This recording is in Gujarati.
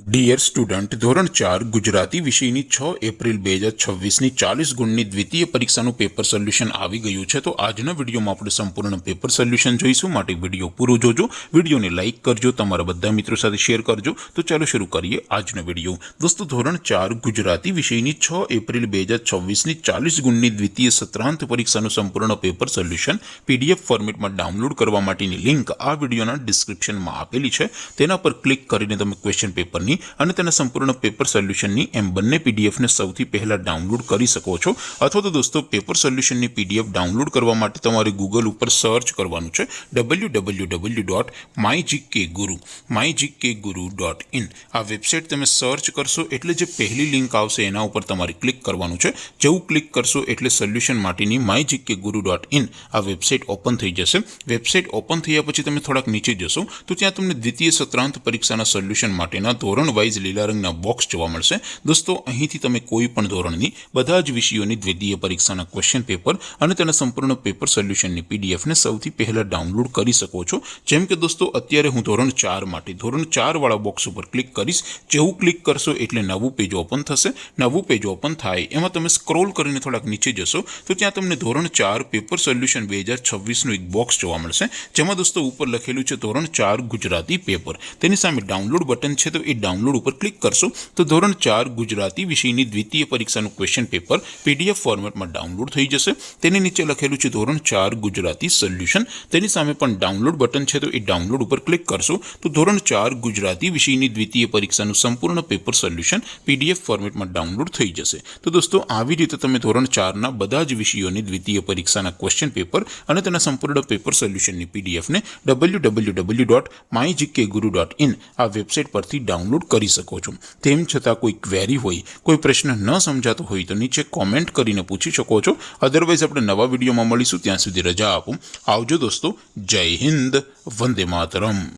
ડિયર સ્ટુડન્ટ, ધોરણ 4 ગુજરાતી વિષયની 6 એપ્રિલ 2026ની 40 ગુણની દ્વિતીય પરીક્ષાનું પેપર સોલ્યુશન આવી ગયું છે। તો આજના વિડીયોમાં આપણે સંપૂર્ણ પેપર સોલ્યુશન જોઈશું, માટે વિડીયો પૂરો જોજો, વિડીયોને લાઇક કરજો, તમારા બધા મિત્રો સાથે શેર કરજો। તો ચાલો શરૂ કરીએ આજનો વિડીયો। દોસ્તો, ધોરણ 4 ગુજરાતી વિષયની 6 એપ્રિલ 2026ની 40 ગુણની દ્વિતીય સત્રાંત પરીક્ષાનું સંપૂર્ણ પેપર સોલ્યુશન પીડીએફ ફોર્મેટમાં ડાઉનલોડ કરવા માટેની લિંક આ વિડીયોના ડિસ્ક્રિપ્શનમાં આપેલી છે। તેના પર ક્લિક કરીને તમે ક્વેશ્ચન પેપરની અને તેના સંપૂર્ણ પેપર સોલ્યુશનની એમ બંને પીડીએફને સૌથી પહેલા ડાઉનલોડ કરી શકો છો। અથવા તો દોસ્તો, પેપર સોલ્યુશનની પીડીએફ ડાઉનલોડ કરવા માટે તમારે ગૂગલ ઉપર સર્ચ કરવાનું છે www.mygkguru.in। આ વેબસાઇટ તમે સર્ચ કરશો એટલે જે પહેલી લિંક આવશે એના ઉપર તમારે ક્લિક કરવાનું છે। જેવું ક્લિક કરશો એટલે સોલ્યુશન માટેની mygkguru.in આ વેબસાઇટ ઓપન થઈ જશે। વેબસાઇટ ઓપન થયા પછી તમે થોડાક નીચે જશો તો ત્યાં તમને દ્વિતીય સત્રાંત પરીક્ષાના સોલ્યુશન માટેના ધોરણ વાઇઝ લીલા રંગના બોક્સ જોવા મળશે। દોસ્તો, અહીંથી તમે કોઈ પણ ધોરણની બધા જ વિષયોની દ્વિતીય પરીક્ષાના ક્વેશ્ચન પેપર અને તેના સંપૂર્ણ પેપર સોલ્યુશનની પીડીએફને સૌથી પહેલા ડાઉનલોડ કરી શકો છો। જેમ કે દોસ્તો, અત્યારે હું ધોરણ 4 માટે ધોરણ 4 વાળા બોક્સ ઉપર ક્લિક કરીશ। જેવું ક્લિક કરશો એટલે નવું પેજ ઓપન થશે। નવું પેજ ઓપન થાય એમાં તમે સ્ક્રોલ કરીને થોડાક નીચે જશો તો ત્યાં તમને ધોરણ 4 પેપર સોલ્યુશન 2026નું એક બોક્સ જોવા મળશે, જેમાં દોસ્તો ઉપર લખેલું છે ધોરણ 4 ગુજરાતી પેપર। તેની સામે ડાઉનલોડ બટન છે, તો એ ડાઉનલોડ ઉપર ક્લિક કરશો તો ધોરણ 4 ગુજરાતી વિષયની દ્વિતીય પરીક્ષાનું ક્વેશ્ચન પેપર પીડીએફ ફોર્મેટમાં ડાઉનલોડ થઈ જશે। તેની નીચે લખેલું છે ધોરણ 4 ગુજરાતી સોલ્યુશન। તેની સામે પણ ડાઉનલોડ બટન છે, તો એ ડાઉનલોડ ઉપર ક્લિક કરશો તો ધોરણ 4 ગુજરાતી વિષયની દ્વિતીય પરીક્ષાનું સંપૂર્ણ પેપર સોલ્યુશન પીડીએફ ફોર્મેટમાં ડાઉનલોડ થઈ જશે। તો દોસ્તો, આવી રીતે તમે ધોરણ 4ના બધા જ વિષયોની દ્વિતીય પરીક્ષાના ક્વેશ્ચન પેપર અને તેના સંપૂર્ણ પેપર સોલ્યુશનની પીડીએફને www.mygkguru.in આ વેબસાઇટ પરથી ડાઉનલોડ કરી શકો છો। તેમ છતાં કોઈ ક્વેરી હોય, કોઈ પ્રશ્ન ન સમજાતો હોય તો નીચે કોમેન્ટ કરીને પૂછી શકો છો। અધરવાઇઝ આપણે નવા વિડીયોમાં મળીશું, ત્યાં સુધી રજા આપો। આવજો દોસ્તો, જય હિન્દ, વંદે માતરમ।